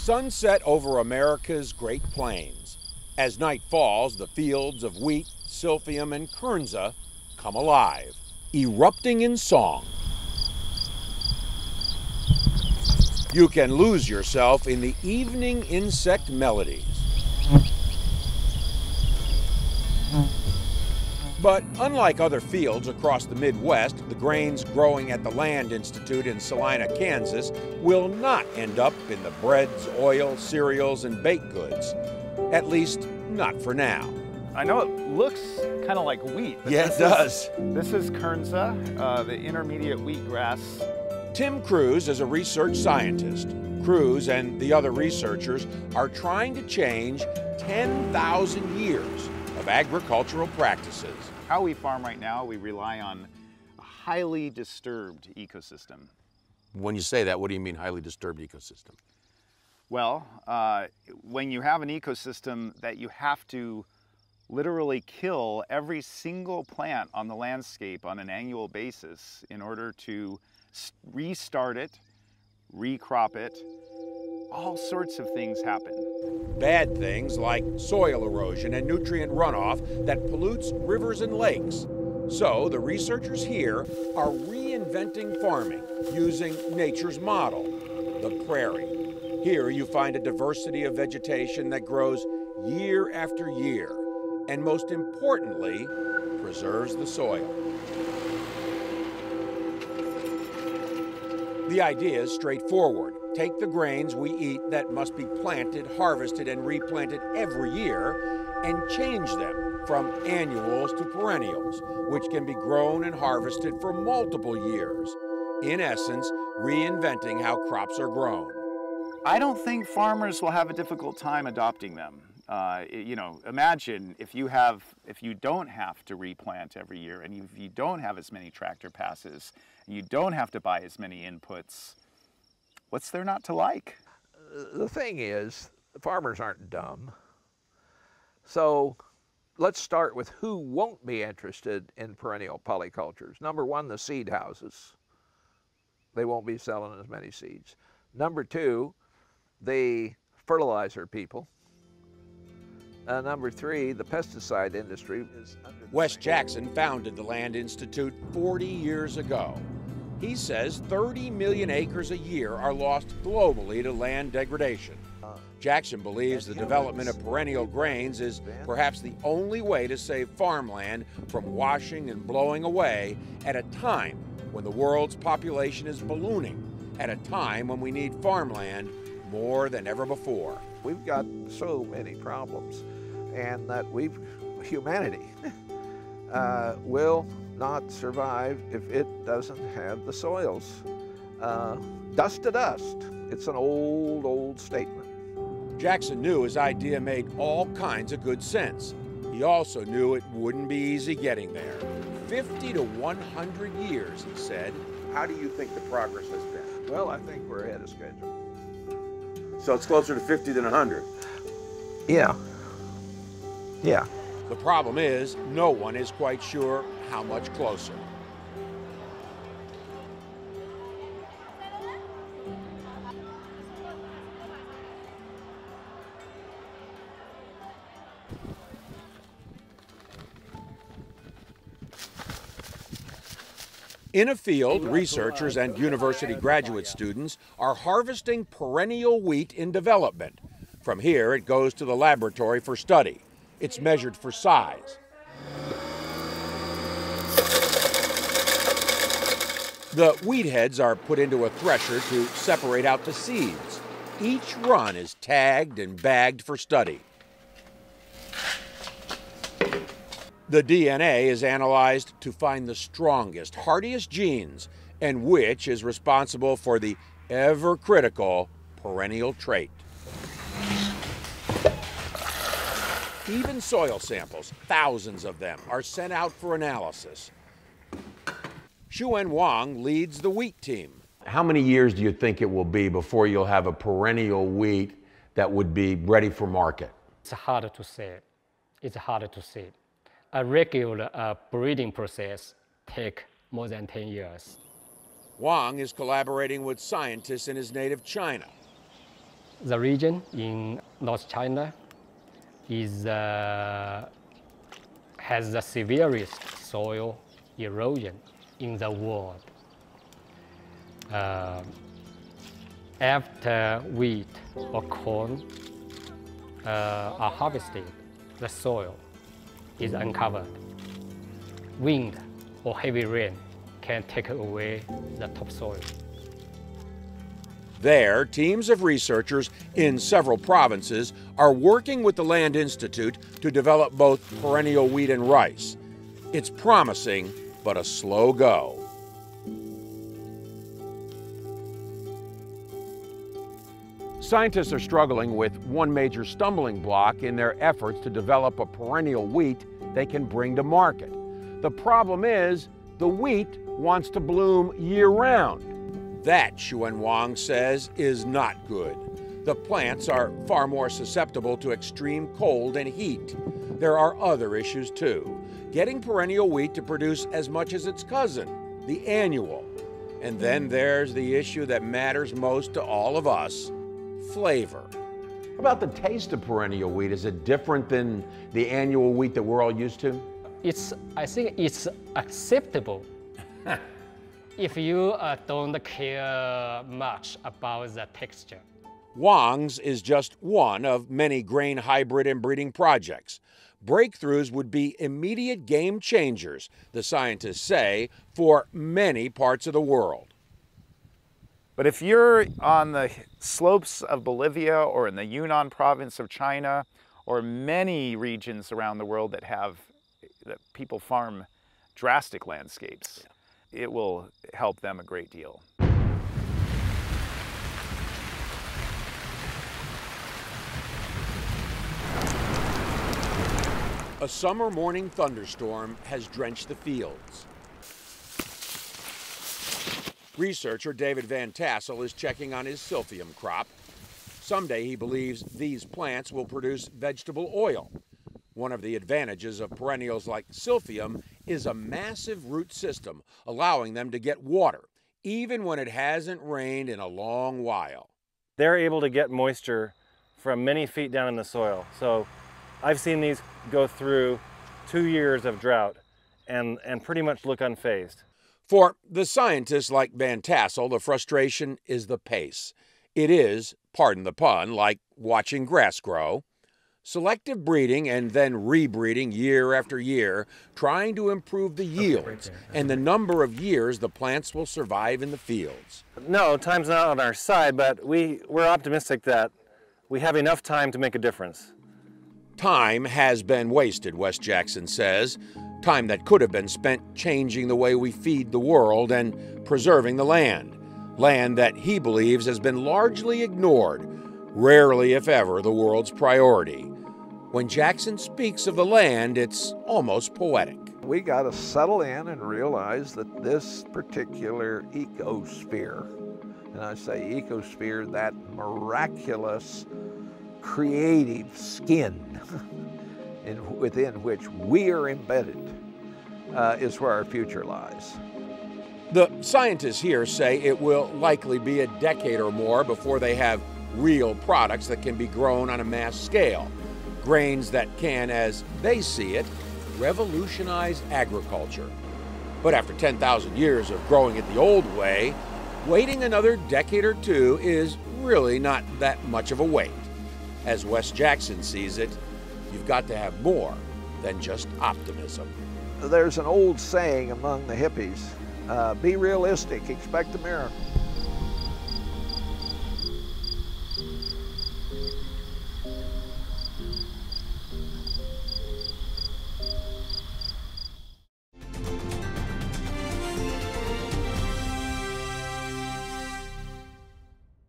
Sunset over America's Great Plains. As night falls, the fields of wheat, silphium, and kernza come alive, erupting in song. You can lose yourself in the evening insect melodies. But unlike other fields across the Midwest, the grains growing at the Land Institute in Salina, Kansas, will not end up in the breads, oil, cereals, and baked goods. At least, not for now. I know it looks kind of like wheat. But yeah, it does. This is kernza, the intermediate wheatgrass. Tim Cruz is a research scientist. Cruz and the other researchers are trying to change 10,000 years of agricultural practices. How we farm right now, we rely on a highly disturbed ecosystem. When you say that, what do you mean highly disturbed ecosystem? Well, when you have an ecosystem that you have to literally kill every single plant on the landscape on an annual basis in order to restart it, recrop it, all sorts of things happen. Bad things like soil erosion and nutrient runoff that pollutes rivers and lakes. So the researchers here are reinventing farming using nature's model, the prairie. Here you find a diversity of vegetation that grows year after year, and most importantly, preserves the soil. The idea is straightforward. Take the grains we eat that must be planted, harvested, and replanted every year, and change them from annuals to perennials, which can be grown and harvested for multiple years. In essence, reinventing how crops are grown. I don't think farmers will have a difficult time adopting them. You know, imagine if you don't have to replant every year, and if you don't have as many tractor passes, and you don't have to buy as many inputs. What's there not to like? The thing is, the farmers aren't dumb. So let's start with who won't be interested in perennial polycultures. Number one, the seed houses. They won't be selling as many seeds. Number two, the fertilizer people. Number three, the pesticide industry. Wes Jackson founded the Land Institute 40 years ago. He says 30 million acres a year are lost globally to land degradation. Jackson believes the development of perennial grains is perhaps the only way to save farmland from washing and blowing away at a time when the world's population is ballooning, at a time when we need farmland more than ever before. We've got so many problems, and that humanity will not survive if it doesn't have the soils. Dust to dust. It's an old, old statement. Jackson knew his idea made all kinds of good sense. He also knew it wouldn't be easy getting there. 50 to 100 years, he said. How do you think the progress has been? Well, I think we're ahead of schedule. So it's closer to 50 than 100? Yeah. Yeah. The problem is, no one is quite sure how much closer. In a field, researchers and university graduate students are harvesting perennial wheat in development. From here, it goes to the laboratory for study. It's measured for size. The wheat heads are put into a thresher to separate out the seeds. Each run is tagged and bagged for study. The DNA is analyzed to find the strongest, hardiest genes, and which is responsible for the ever-critical perennial trait. Even soil samples, thousands of them, are sent out for analysis. Xuan Wang leads the wheat team. How many years do you think it will be before you'll have a perennial wheat that would be ready for market? It's hard to say. It's hard to say. A regular breeding process takes more than 10 years. Wang is collaborating with scientists in his native China. The region in North China is, has the severest soil erosion in the world. After wheat or corn are harvested, the soil is uncovered. Wind or heavy rain can take away the topsoil. There, teams of researchers in several provinces are working with the Land Institute to develop both perennial wheat and rice. It's promising, but a slow go. Scientists are struggling with one major stumbling block in their efforts to develop a perennial wheat they can bring to market. The problem is, the wheat wants to bloom year-round. That, Xuan Wang says, is not good. The plants are far more susceptible to extreme cold and heat. There are other issues too. Getting perennial wheat to produce as much as its cousin, the annual. And then there's the issue that matters most to all of us, flavor. How about the taste of perennial wheat? Is it different than the annual wheat that we're all used to? I think it's acceptable if you don't care much about the texture. Wang's is just one of many grain hybrid and breeding projects. Breakthroughs would be immediate game changers, the scientists say, for many parts of the world. But if you're on the slopes of Bolivia or in the Yunnan province of China or many regions around the world that people farm drastic landscapes, it will help them a great deal. A summer morning thunderstorm has drenched the fields. Researcher David Van Tassel is checking on his silphium crop. Someday he believes these plants will produce vegetable oil. One of the advantages of perennials like silphium is a massive root system, allowing them to get water, even when it hasn't rained in a long while. They're able to get moisture from many feet down in the soil. So I've seen these go through 2 years of drought and pretty much look unfazed. For the scientists like Van Tassel, the frustration is the pace. It is, pardon the pun, like watching grass grow. Selective breeding and then rebreeding year after year, trying to improve the yields and the number of years the plants will survive in the fields. No, time's not on our side, but we're optimistic that we have enough time to make a difference. Time has been wasted, Wes Jackson says. Time that could have been spent changing the way we feed the world and preserving the land. Land that he believes has been largely ignored, rarely if ever the world's priority. When Jackson speaks of the land, it's almost poetic. We got to settle in and realize that this particular ecosphere, and I say ecosphere, that miraculous, creative skin within which we are embedded, is where our future lies. The scientists here say it will likely be a decade or more before they have real products that can be grown on a mass scale. Grains that can, as they see it, revolutionize agriculture. But after 10,000 years of growing it the old way, waiting another decade or two is really not that much of a wait. As Wes Jackson sees it, you've got to have more than just optimism. There's an old saying among the hippies, be realistic, expect a miracle.